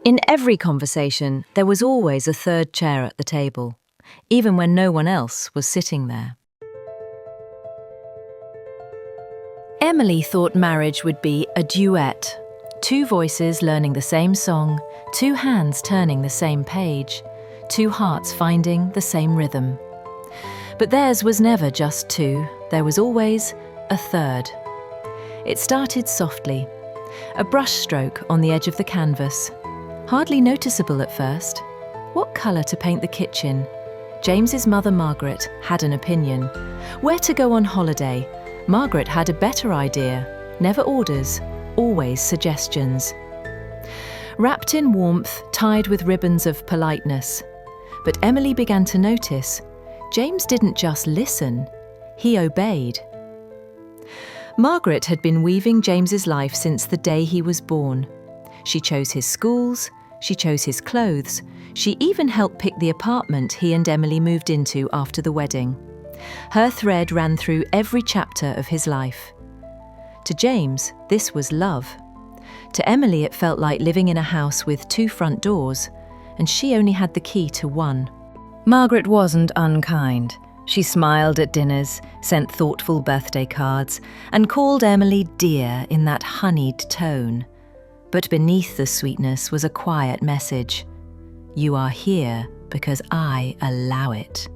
In every conversation, there was always a third chair at the table, even when no one else was sitting there. Emily thought marriage would be a duet, two voices learning the same song, two hands turning the same page, two hearts finding the same rhythm. But theirs was never just two, there was always a third. It started softly, a brushstroke on the edge of the canvas, hardly noticeable at first. What colour to paint the kitchen? James's mother Margaret had an opinion. Where to go on holiday? Margaret had a better idea. Never orders, always suggestions. Wrapped in warmth, tied with ribbons of politeness. But Emily began to notice, James didn't just listen, he obeyed. Margaret had been weaving James's life since the day he was born. She chose his schools, she chose his clothes, she even helped pick the apartment he and Emily moved into after the wedding. Her thread ran through every chapter of his life. To James, this was love. To Emily, it felt like living in a house with two front doors, and she only had the key to one. Margaret wasn't unkind. She smiled at dinners, sent thoughtful birthday cards, and called Emily dear in that honeyed tone. But beneath the sweetness was a quiet message. You are here because I allow it.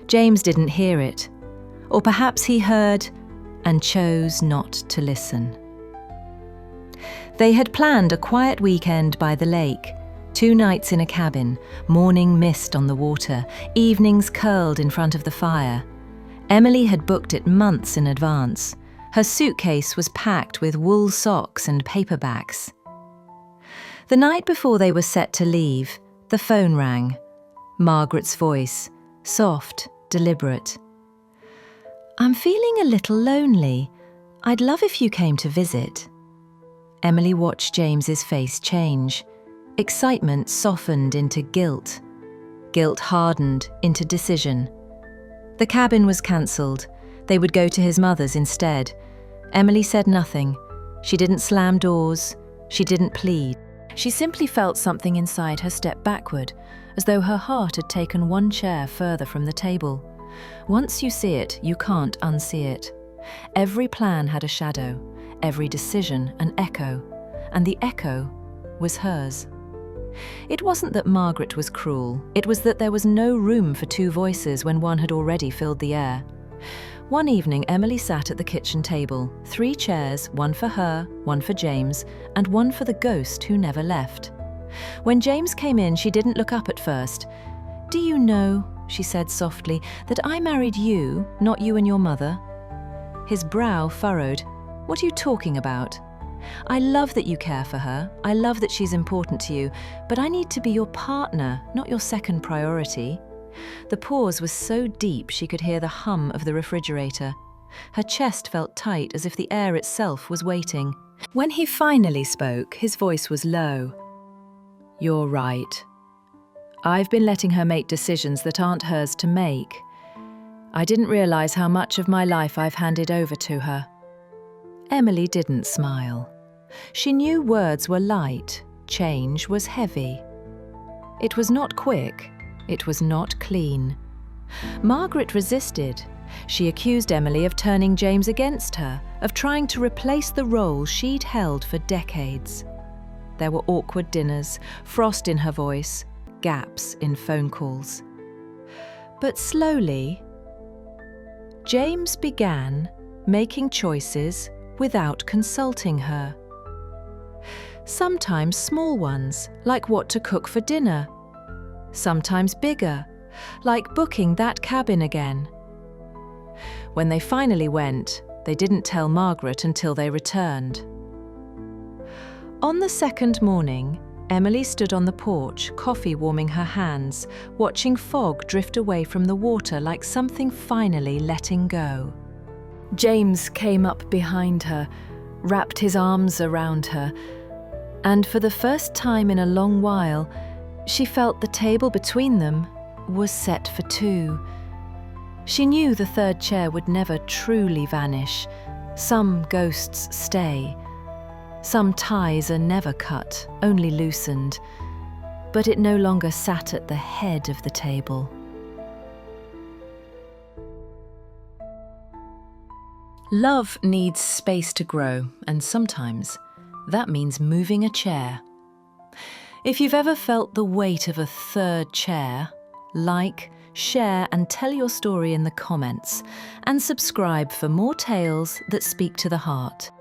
James didn't hear it, or perhaps he heard and chose not to listen. They had planned a quiet weekend by the lake, 2 nights in a cabin, morning mist on the water, evenings curled in front of the fire. Emily had booked it months in advance. Her suitcase was packed with wool socks and paperbacks. The night before they were set to leave, the phone rang. Margaret's voice, soft, deliberate. I'm feeling a little lonely. I'd love if you came to visit. Emily watched James's face change. Excitement softened into guilt. Guilt hardened into decision. The cabin was cancelled. They would go to his mother's instead. Emily said nothing. She didn't slam doors. She didn't plead. She simply felt something inside her step backward, as though her heart had taken one chair further from the table. Once you see it, you can't unsee it. Every plan had a shadow, every decision an echo, and the echo was hers. It wasn't that Margaret was cruel, it was that there was no room for two voices when one had already filled the air. One evening, Emily sat at the kitchen table, 3 chairs, one for her, one for James, and one for the ghost who never left. When James came in, she didn't look up at first. Do you know, she said softly, that I married you, not you and your mother? His brow furrowed. What are you talking about? I love that you care for her. I love that she's important to you, but I need to be your partner, not your second priority. The pause was so deep she could hear the hum of the refrigerator. Her chest felt tight as if the air itself was waiting. When he finally spoke, his voice was low. You're right. I've been letting her make decisions that aren't hers to make. I didn't realize how much of my life I've handed over to her. Emily didn't smile. She knew words were light, change was heavy. It was not quick. It was not clean. Margaret resisted. She accused Emily of turning James against her, of trying to replace the role she'd held for decades. There were awkward dinners, frost in her voice, gaps in phone calls. But slowly, James began making choices without consulting her. Sometimes small ones, like what to cook for dinner. Sometimes bigger, like booking that cabin again. When they finally went, they didn't tell Margaret until they returned. On the second morning, Emily stood on the porch, coffee warming her hands, watching fog drift away from the water like something finally letting go. James came up behind her, wrapped his arms around her, and for the first time in a long while, she felt the table between them was set for 2. She knew the third chair would never truly vanish. Some ghosts stay. Some ties are never cut, only loosened, but it no longer sat at the head of the table. Love needs space to grow, and sometimes that means moving a chair. If you've ever felt the weight of a third chair, like, share and tell your story in the comments, and subscribe for more tales that speak to the heart.